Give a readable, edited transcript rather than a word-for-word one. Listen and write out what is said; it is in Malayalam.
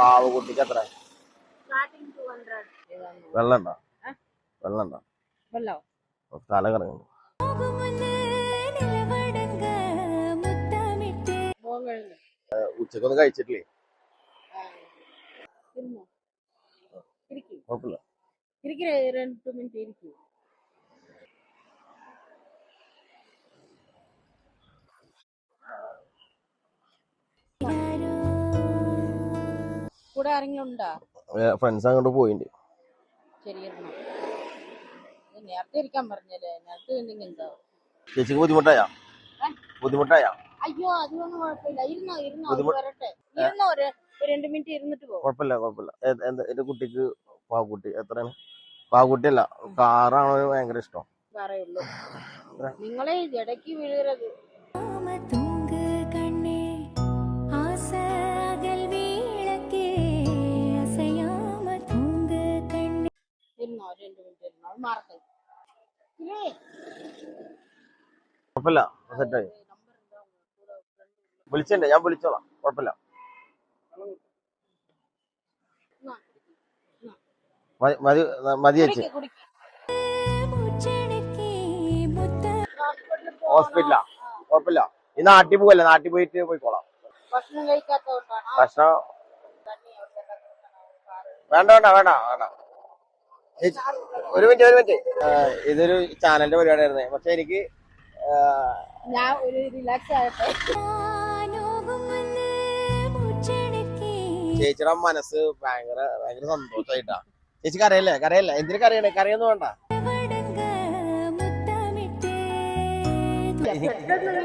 പാവക്കുട്ടിക്ക് എത്ര? വെള്ളം ഉണ്ടോ? തല കറങ്ങുന്നു. ഉച്ചക്കൊന്നും കഴിച്ചിട്ടില്ലേ? കുഴപ്പമില്ല. കൂടെ ആരെങ്കിലും ഉണ്ടോ? ഫ്രണ്ട്സ് അങ്ങോട്ട് പോയിണ്ട്. നേരത്തെ ഇരിക്കാൻ പറഞ്ഞല്ലേ, നേരത്തെ എന്താ ചേച്ചിക്ക് ബുദ്ധിമുട്ടായോ? അയ്യോ അതൊന്നും കുഴപ്പമില്ല. ഇരുന്നോ വരട്ടെ. ഒരു 2 മിനിറ്റ് ഇരുന്നിട്ട് പോകും. കുഴപ്പമില്ല. എന്റെ കുട്ടിക്ക് പാവക്കുട്ടി എത്രയാണ്? പാവക്കുട്ടിയല്ല, കാറാണോ ഭയങ്കര ഇഷ്ടം. പറയുള്ളൂ നിങ്ങളെ ഇടയ്ക്ക് വീഴരുത്. കുഴപ്പമില്ല, സെറ്റായി. വിളിച്ചിട്ടുണ്ട്, ഞാൻ വിളിച്ചോളാം. കുഴപ്പമില്ല. മതി ചേച്ചി. ഹോസ്പിറ്റലാ? കുഴപ്പമില്ല. ഈ നാട്ടിൽ പോവല്ലേ, നാട്ടിൽ പോയിട്ട് പോയിക്കോളാം. ഭക്ഷണം കഴിക്കാത്തോണ്ടാണ്. ഭക്ഷണം വേണ്ട. ഒരു മിനിറ്റ്. ഇതൊരു ചാനലിന്റെ പരിപാടിയായിരുന്നേ, പക്ഷെ എനിക്ക് ഞാൻ ഒരു റിലാക്സ് ആകട്ടെ. ചേച്ചിയുടെ മനസ്സ് ഭയങ്കര സന്തോഷായിട്ടാ. ചേച്ചി കരയല്ലേ? എന്തിനു കരയൊന്നും വേണ്ട. പെട്ടെന്ന്